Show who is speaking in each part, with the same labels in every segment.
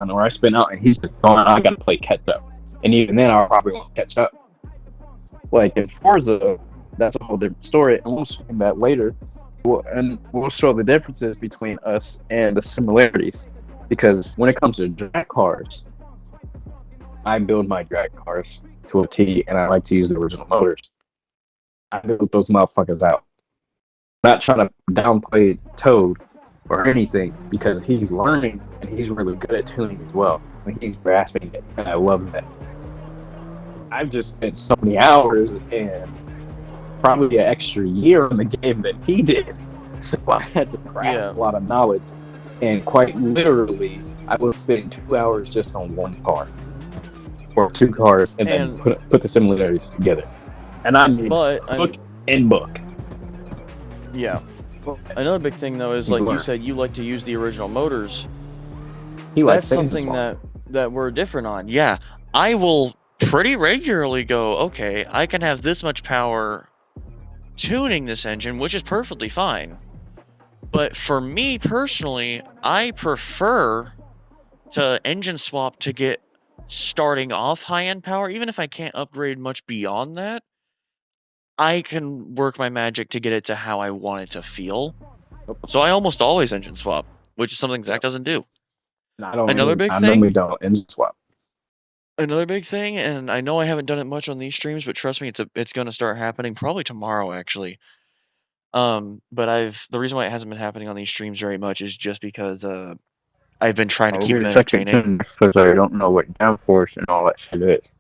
Speaker 1: and where I spin out, and he's just gone. I gotta play catch up, and even then, I'll probably won't catch up. Like in Forza, that's a whole different story, and we'll explain that later. And we'll show the differences between us and the similarities. Because when it comes to drag cars, I build my drag cars to a T, and I like to use the original motors. I build those motherfuckers out. Not trying to downplay Toad or anything, because he's learning and he's really good at tuning as well. And he's grasping it, and I love that. I've just spent so many hours and probably an extra year in the game than he did. So I had to grasp a lot of knowledge. And quite literally, I will spend 2 hours just on one car. Or two cars, and then put the similarities together. And I mean book and book.
Speaker 2: Yeah. Another big thing, though, is like you said, you like to use the original motors.
Speaker 1: That's
Speaker 2: something that we're different on. Yeah. I will pretty regularly go, okay, I can have this much power tuning this engine, which is perfectly fine. But for me personally, I prefer to engine swap to get starting off high-end power. Even if I can't upgrade much beyond that, I can work my magic to get it to how I want it to feel. So I almost always engine swap, which is something Zach doesn't do.
Speaker 1: I normally don't engine swap.
Speaker 2: Another big thing, and I know I haven't done it much on these streams, but trust me, it's going to start happening probably tomorrow, actually. But the reason why it hasn't been happening on these streams very much is just because I've been trying to keep it entertaining.
Speaker 1: Because I don't know what downforce and all that shit is.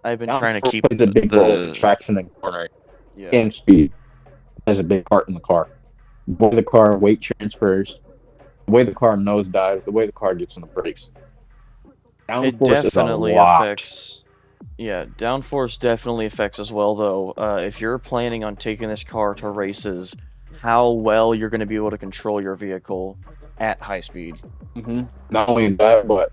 Speaker 2: I've been trying to keep
Speaker 1: plays a big role in traction and cornering and speed. Has a big part in the car. The way the car weight transfers, the way the car nosedives, the way the car gets on the brakes. Downforce definitely
Speaker 2: affects. Yeah, downforce definitely affects as well, though. If you're planning on taking this car to races, how well you're going to be able to control your vehicle at high speed.
Speaker 1: Not only that, but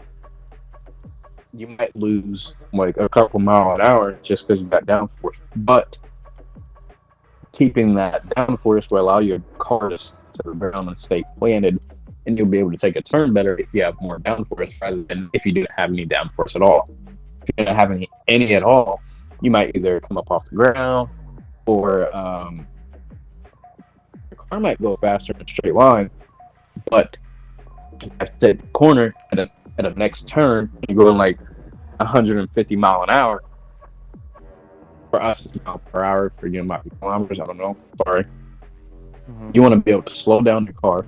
Speaker 1: you might lose like a couple mile an hour just because you got downforce. But keeping that downforce will allow your car to settle down and stay planted, and you'll be able to take a turn better if you have more downforce rather than if you didn't have any downforce at all. If you didn't have any at all, you might either come up off the ground or your car might go faster in a straight line, but I said the corner at a next turn, you're going like 150 mile an hour. For us, it's mile per hour. For you, it might be kilometers. I don't know. Sorry. You want to be able to slow down the car,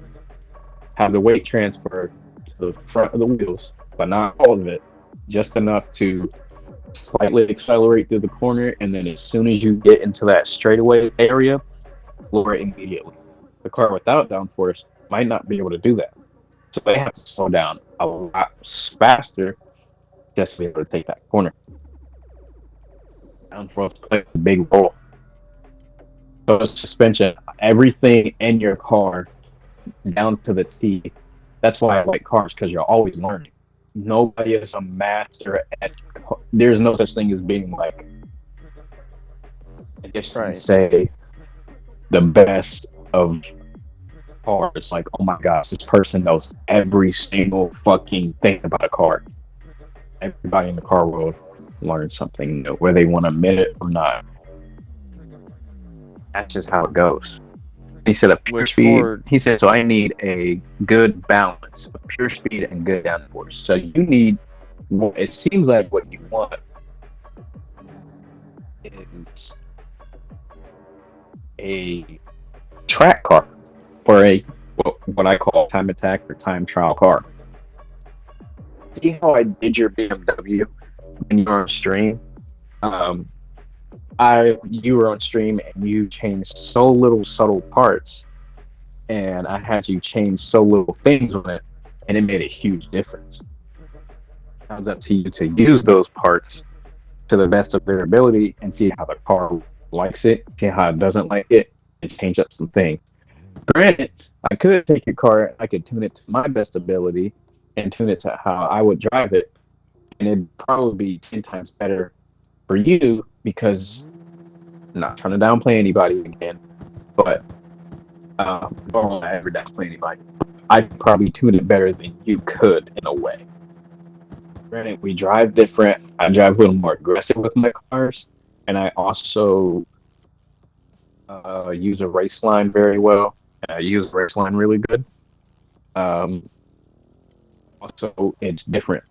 Speaker 1: have the weight transfer to the front of the wheels, but not all of it, just enough to slightly accelerate through the corner, and then as soon as you get into that straightaway area, lower it immediately. The car without downforce might not be able to do that. So they have to slow down a lot faster just to be able to take that corner. Downforce plays a big role. So suspension, everything in your car, down to the T. That's why I like cars, because you're always learning. Nobody is a master at. There's no such thing as being like, I guess you can say, the best of cars. Like, oh my gosh, this person knows every single fucking thing about a car. Everybody in the car world learns something new, whether they want to admit it or not. That's just how it goes. He said a pure speed. He said, so I need a good balance of pure speed and good downforce. So you need, it seems like what you want is a track car, or a what I call time attack or time trial car. See how I did your BMW when you were on stream? You were on stream and you changed so little subtle parts, and I had you change so little things on it, and it made a huge difference. Now it's up to you to use those parts to the best of their ability and see how the car likes it, see how it doesn't like it, and change up some things. Granted, I could take your car, I could tune it to my best ability and tune it to how I would drive it, and it'd probably be 10 times better for you, because I'm not trying to downplay anybody again, but I don't want to ever downplay anybody. I'd probably tune it better than you could in a way. Granted, we drive different. I drive a little more aggressive with my cars, and I also use a race line very well. I use a race line really good. Um, Also, it's different.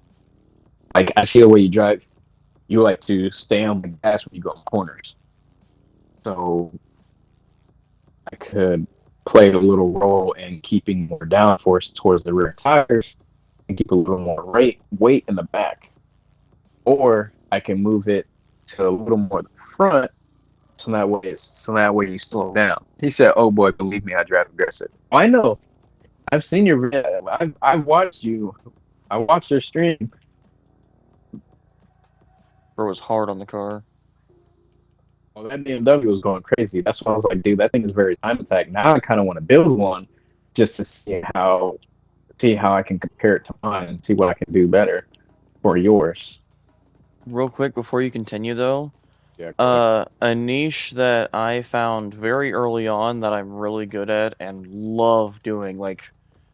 Speaker 1: Like I see the way you drive. You like to stay on the gas when you go in corners. So I could play a little role in keeping more downforce towards the rear tires and keep a little more weight in the back. Or I can move it to a little more the front, so that way you slow down. He said, "Oh boy, believe me, I drive aggressive." I know. I've seen your. I've watched you. I watched your stream.
Speaker 2: Bro was hard on the car.
Speaker 1: Well, that BMW was going crazy. That's why I was like, dude, that thing is very time attack. Now I kind of want to build one just to see how I can compare it to mine and see what I can do better for yours.
Speaker 2: Real quick before you continue though,
Speaker 1: Yeah.
Speaker 2: a niche that I found very early on that I'm really good at and love doing, like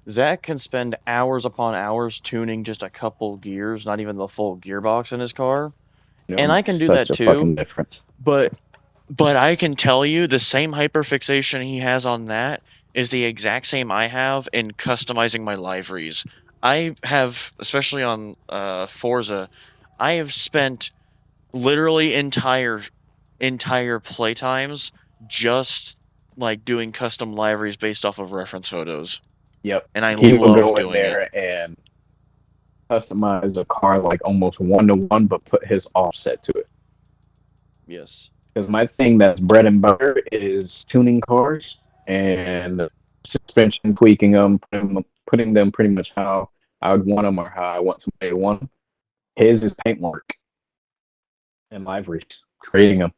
Speaker 2: Zach can spend hours upon hours tuning just a couple gears, not even the full gearbox in his car. And I can do
Speaker 1: Such
Speaker 2: that
Speaker 1: a
Speaker 2: too,
Speaker 1: fucking difference.
Speaker 2: but I can tell you the same hyperfixation he has on that is the exact same I have in customizing my liveries. I have, especially on Forza, I have spent literally entire playtimes just like doing custom liveries based off of reference photos,
Speaker 1: Yep.
Speaker 2: and I
Speaker 1: He will
Speaker 2: love
Speaker 1: go in
Speaker 2: doing it.
Speaker 1: there and customize a car like almost 1-to-1, but put his offset to it.
Speaker 2: Yes.
Speaker 1: Because my thing that's bread and butter is tuning cars and suspension, tweaking them, putting them pretty much how I would want them or how I want somebody to want them. His is paint work and liveries, creating them.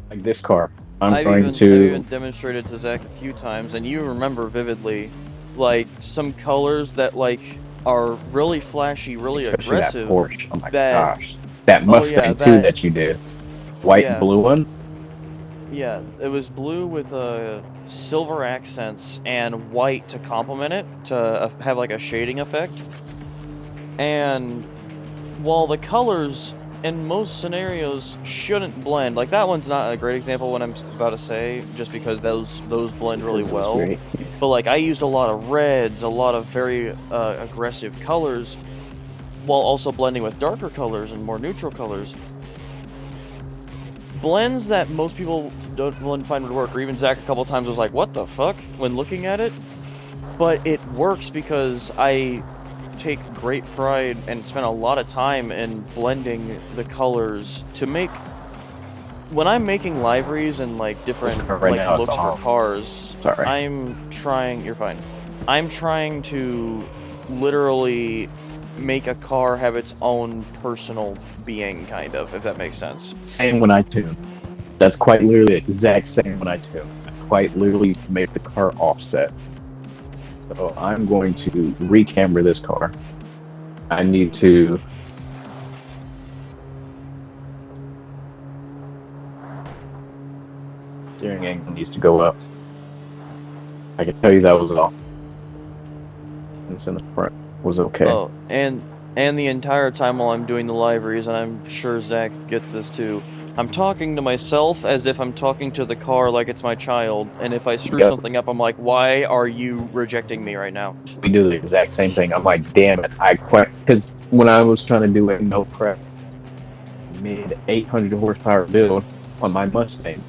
Speaker 1: Like this car,
Speaker 2: I've even demonstrated to Zach a few times, and you remember vividly, like some colors that like are really flashy, really
Speaker 1: especially
Speaker 2: aggressive.
Speaker 1: that Porsche. Oh my
Speaker 2: that
Speaker 1: gosh, that Mustang too that you did, white and blue one.
Speaker 2: Yeah, it was blue with silver accents and white to complement it to have like a shading effect. And while the colors in most scenarios shouldn't blend, like that one's not a great example what I'm about to say, just because those blend really well. But like I used a lot of reds, a lot of very aggressive colors, while also blending with darker colors and more neutral colors. Blends that most people wouldn't find would work, or even Zach a couple times was like, "What the fuck?" when looking at it. But it works because I take great pride and spend a lot of time in blending the colors to make. When I'm making liveries and like different looks for cars, I'm trying. You're fine. I'm trying to literally make a car have its own personal being, kind of, if that makes sense.
Speaker 1: Same when I tune. That's quite literally the exact same when I tune. I quite literally make the car offset. So I'm going to recamber this car. I need to steering angle needs to go up. I can tell you that was all. And in the front was okay.
Speaker 2: Oh, and the entire time while I'm doing the liveries, and I'm sure Zach gets this too, I'm talking to myself as if I'm talking to the car like it's my child, and if I screw something up, I'm like, why are you rejecting me right now?
Speaker 1: We do the exact same thing. I'm like, damn it, because when I was trying to do a no prep mid 800 horsepower build on my Mustang,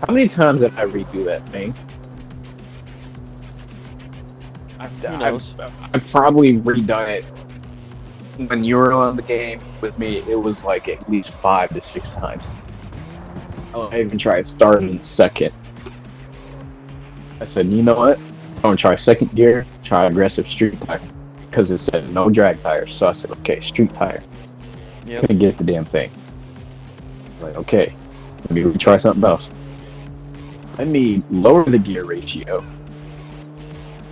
Speaker 1: how many times did I redo that thing? I've probably redone it. When you were on the game with me, it was like at least 5 to 6 times. I even tried starting second. I said, you know what? I'm gonna try second gear, try aggressive street tire, because it said no drag tires. So I said, okay, street tire.
Speaker 2: Yep.
Speaker 1: Couldn't get the damn thing. Like, okay, let me retry something else. Let me lower the gear ratio.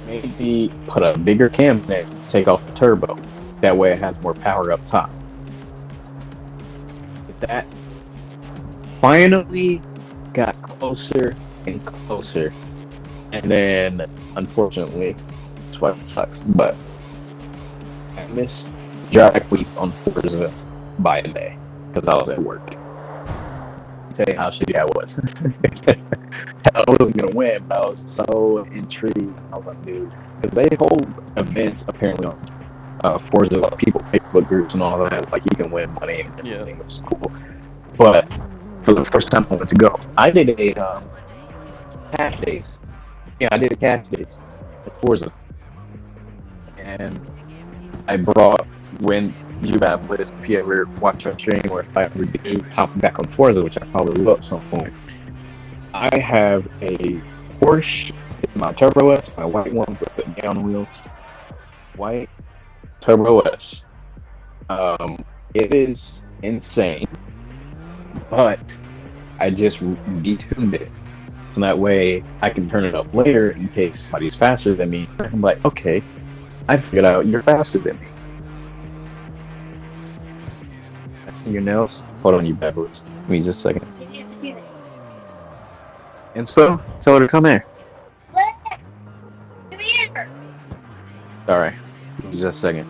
Speaker 1: Maybe put a bigger cam in it, take off the turbo. That way it has more power up top. But that finally got closer and closer. And then, unfortunately, that's why it sucks. But I missed drag week on Forza by a day because I was at work. I'll tell you how shitty I was. I wasn't gonna win, but I was so intrigued. I was like, dude, because they hold events apparently on Forza, like people Facebook groups and all that. Like you can win money and everything, which is cool. But for the first time I went to go, I did a cash days. Yeah, I did a cash days at Forza, and I brought when you have with us if you ever watch our stream or if I ever do hop back on Forza, which I probably will at some point. I have a Porsche, it's my Turbo S, my white one with the down wheels, white Turbo S. It is insane, but I just detuned it. So that way I can turn it up later in case somebody's faster than me. I'm like, okay, I figured out you're faster than me. I see your nails. Hold on, you bad boys. Give me just a second.
Speaker 3: I didn't see that.
Speaker 1: Inspo, tell her to come here.
Speaker 3: What? Come here.
Speaker 1: Sorry, give me just a second.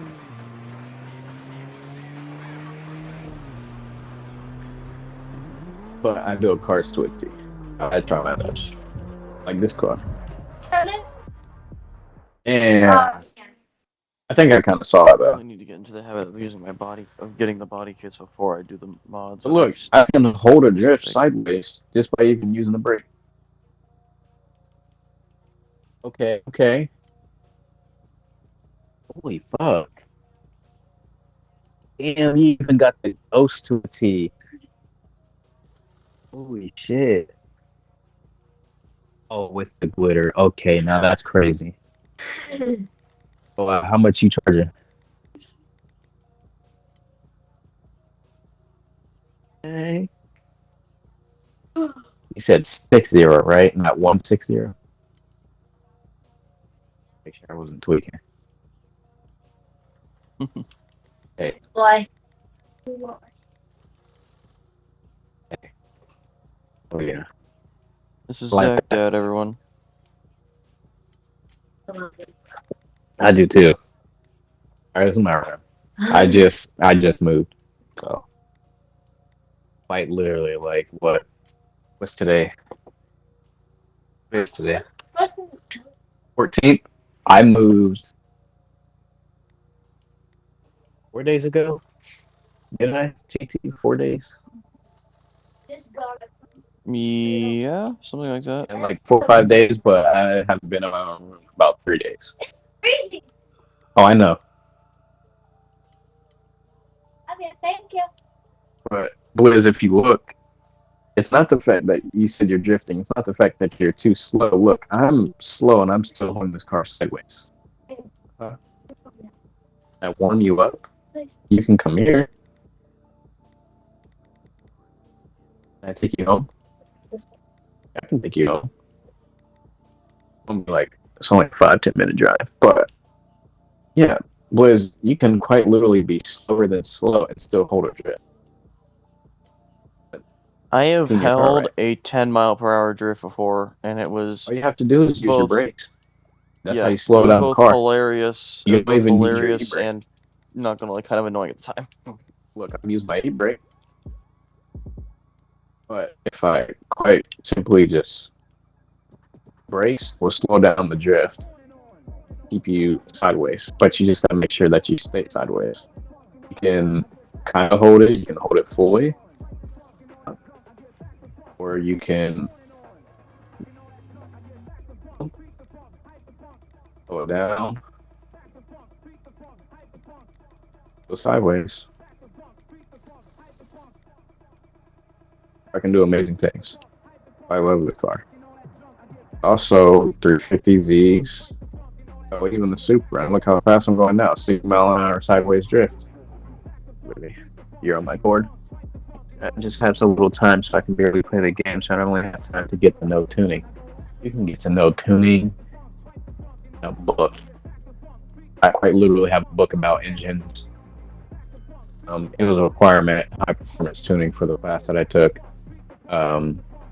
Speaker 1: But I build cars to a T. I try my best. Like this car.
Speaker 3: Turn it.
Speaker 1: And
Speaker 3: Yeah.
Speaker 1: I think I kind of saw it though.
Speaker 2: I need to get into the habit of using getting the body kits before I do the mods.
Speaker 1: But look, I can hold a drift sideways just by even using the brake. Okay, okay. Holy fuck. Damn, he even got the ghost to a T. Holy shit. Oh, with the glitter. Okay, now that's crazy. Oh, how much you charging? Okay. You said 60, right? Not 160? Make sure I wasn't tweaking. Hey.
Speaker 3: Why?
Speaker 1: Oh, yeah.
Speaker 2: This is
Speaker 1: Like
Speaker 2: Zach, Dad, everyone.
Speaker 1: I do too. Alright, this is my room. I just moved. So quite literally like what's today? What is today? 14th. I moved 4 days ago. Did I? TT 4 days?
Speaker 2: Yeah, something like that.
Speaker 1: And like 4 or 5 days, but I haven't been in my own room about 3 days.
Speaker 3: Freezing.
Speaker 1: Oh, I know.
Speaker 3: Okay, thank you.
Speaker 1: But Blizz, if you look, it's not the fact that you said you're drifting. It's not the fact that you're too slow. Look, I'm slow and I'm still holding this car sideways. I warm you up. You can come here. Can I take you home? I can take you home. I'm like, it's only a 5-10 minute drive. But yeah, Blizz, you can quite literally be slower than slow and still hold a drift.
Speaker 2: I have
Speaker 1: In your car,
Speaker 2: held
Speaker 1: right?
Speaker 2: a 10-mile-per-hour drift before, and it was
Speaker 1: All you have to do is use your
Speaker 2: both-
Speaker 1: brakes. That's
Speaker 2: yeah,
Speaker 1: how you slow
Speaker 2: it was
Speaker 1: down the
Speaker 2: both
Speaker 1: car.
Speaker 2: hilarious.
Speaker 1: You
Speaker 2: It was
Speaker 1: don't
Speaker 2: both
Speaker 1: even need your
Speaker 2: hilarious
Speaker 1: e-brake.
Speaker 2: and not gonna kind of annoying at the time.
Speaker 1: Look, I've used my e-brake. But if I quite simply just brace or slow down the drift, keep you sideways. But you just gotta make sure that you stay sideways. You can kind of hold it. You can hold it fully, or you can go down, go sideways. I can do amazing things. I love this car. Also, 350Zs. Oh, even the Supra. And look how fast I'm going now. 6 mile an hour sideways drift. Really, you're on my board. I just have so little time, so I can barely play the game. So I don't really have time to get to know tuning. You can get to know tuning in a book. I quite literally have a book about engines. It was a requirement, high performance tuning for the class that I took.